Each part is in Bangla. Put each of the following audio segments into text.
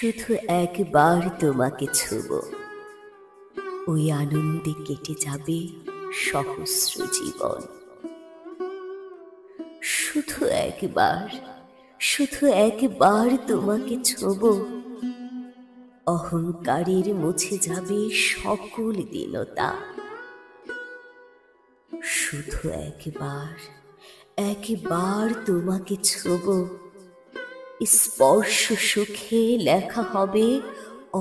শুধু একবার তোমাকে ছুব, ওই আনন্দে কেটে যাবে সহস্র জীবন। শুধু একবার, শুধু একবার তোমাকে ছোব, অহংকারের মুছে যাবে সকল দীনতা। শুধু একবার, একবার তোমাকে ছোব, স্পর্শ সুখে লেখা হবে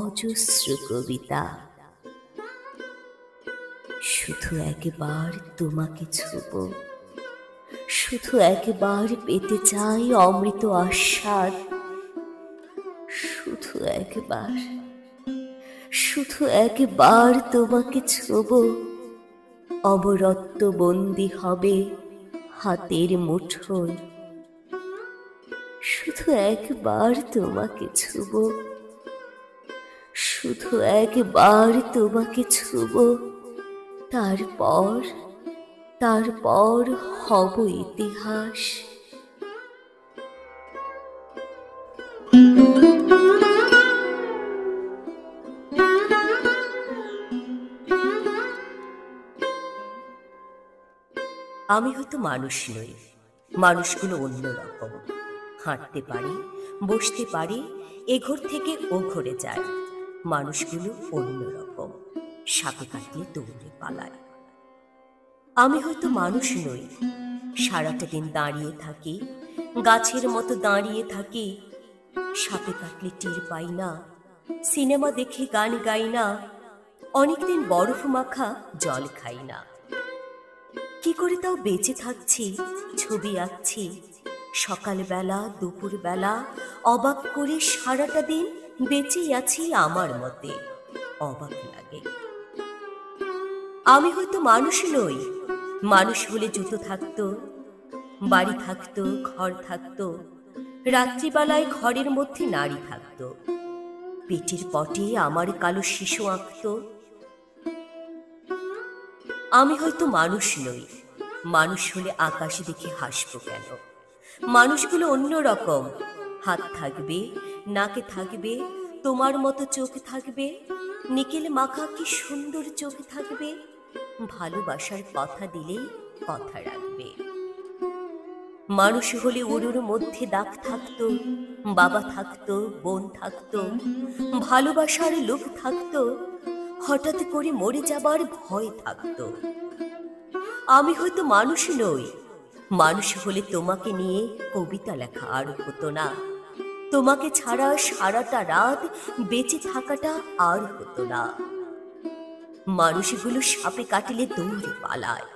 অজস্র কবিতা। শুধু একবার তোমাকে ছোব, শুধু একবার পেতে চাই অমৃত আস্বাদ। শুধু একবার, শুধু একবার তোমাকে ছোব, অমরত্ব বন্দী হবে হাতের মুঠোয়। শুধু একবার তোমাকে ছুব, শুধু একবার তোমাকে ছুব, তারপর তারপর হব ইতিহাস। আমি হয়তো মানুষ নই, মানুষগুলো অন্যরকম। হাঁটতে পারি, বসতে পারি, এ ঘর থেকে ও ঘরে যায়। মানুষগুলো অন্যরকম, সাপে কাটলে দৌড়ে পালায়। আমি হয়তো মানুষ নই, সারাটা দিন দাঁড়িয়ে থাকি, গাছের মতো দাঁড়িয়ে থাকি। সাপে কাটলে টের পাই না, সিনেমা দেখে গান গাই না, অনেকদিন বরফ মাখা জল খাই না। কি করে তাও বেঁচে থাকছি, ছবি আঁকছি, সকালবেলা দুপুরবেলা অবাক করে সারাটা দিন বেঁচেই আছি আমার মতে। অবাক লাগে। আমি হয়তো মানুষ নই, মানুষ হলে জুতো থাকতো, বাড়ি থাকতো, ঘর থাকতো, রাত্রিবেলায় ঘরের মধ্যে নারী থাকতো, পেটের পটে আমার কালো শিশু আঁকতো। আমি হয়তো মানুষ নই, মানুষ হলে আকাশ দেখে হাসবো কেন? মানুষগুলো অন্যরকম, হাত থাকবে, নাকে থাকবে, তোমার মতো চোখ থাকবে, নিকেল মাখা কি সুন্দর চোখ থাকবে, ভালোবাসার কথা দিলেই কথা রাখবে। মানুষ হলে উড়ুর মধ্যে দাগ থাকতো, বাবা থাকতো, বোন থাকতো, ভালোবাসার লোক থাকতো, হঠাৎ করে মরে যাবার ভয় থাকতো। আমি হয়তো মানুষ নই, মানুষ হলে তোমাকে নিয়ে কবিতা লেখা আর হতো না, তোমাকে ছাড়া সারাটা রাত বেঁচে থাকাটা আর হতো না। মানুষগুলো সাপে কাটলে দৌড়ে পালায়,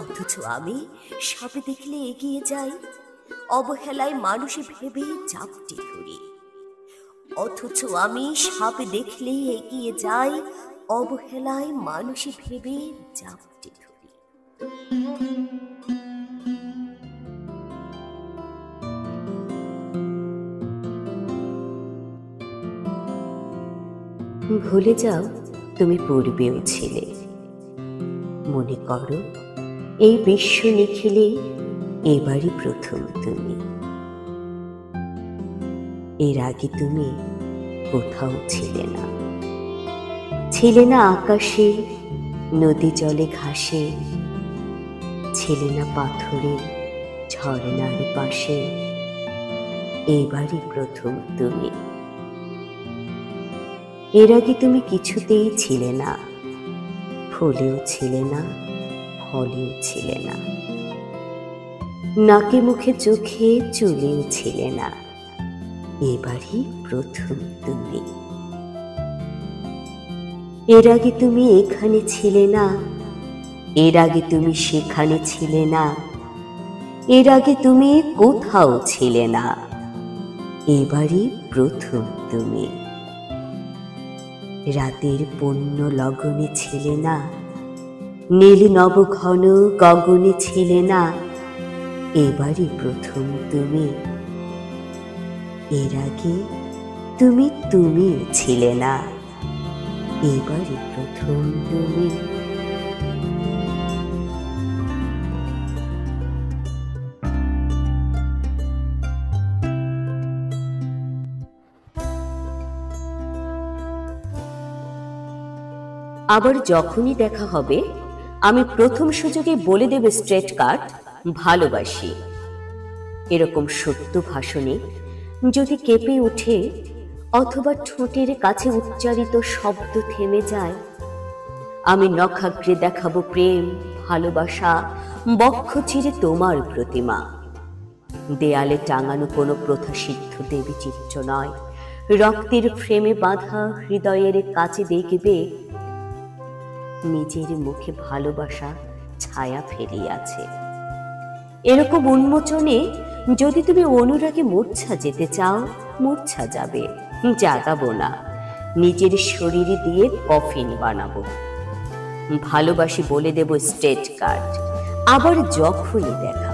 অথচ আমি সাপে দেখলে এগিয়ে যাই, অবহেলায় মানুষ ভেবে জাপটে ধরি। অথচ আমি সাপ দেখলে এগিয়ে যাই, অবহেলায় মানুষ ভেবে জাপটে ধরি। ভুলে যাও তুমি পূর্বেও ছিলে, মনে করো এই বিশ্ব নিখিলে এবারই প্রথম তুমি। এর আগে তুমি কোথাও ছিলে না, ছিলে না আকাশে, নদী জলে ঘাসে, ছিলে না পাথরে ঝর্ণার পাশে। এবারই প্রথম তুমি। এর আগে তুমি কিছুতেই ছিলে না, ফুলেও ছিলে না, ফলেও ছিলে না, নাকে মুখে চোখে চুলেও ছিলে না। এবারই প্রথম তুমি। এর আগে তুমি এখানে ছিলে না, এর আগে তুমি সেখানে ছিলে না, এর আগে তুমি কোথাও ছিলে না। এবারই প্রথম তুমি। রাতের পূর্ণ লগনে ছিলে না, নীল নবঘন গগনে ছিলে না। এবারই প্রথম তুমি। এর আগে তুমি তুমিও ছিলে না, এবারই প্রথম তুমি। আবার যখনই দেখা হবে আমি প্রথম সুযোগে বলে দেব স্ট্রেট কাট, ভালোবাসি। এরকম সত্য ভাষণে যদি কেঁপে ওঠে অথবা ঠোঁটের কাছে উচ্চারিত শব্দ থেমে যায়, আমি নখাগ্রে দেখাবো প্রেম, ভালোবাসা, বক্ষ চিরে তোমার প্রতিমা। দেয়ালে টাঙানো কোনো প্রথাসিদ্ধ দেবী চিত্র নয়, রক্তের ফ্রেমে বাঁধা হৃদয়ের কাছে দেখবে নিজের মুখে ভালোবাসা ছায়া ফেলিয়াছে। এরকম উন্মোচনে যদি তুমি অনুরাগে মূর্ছা যেতে চাও, মূর্ছা যাবে, জাগাবো না, নিজের শরীর দিয়ে কফিন বানাবো। ভালোবাসি বলে দেব স্ট্রেট কাট, আবার যখনই দেখা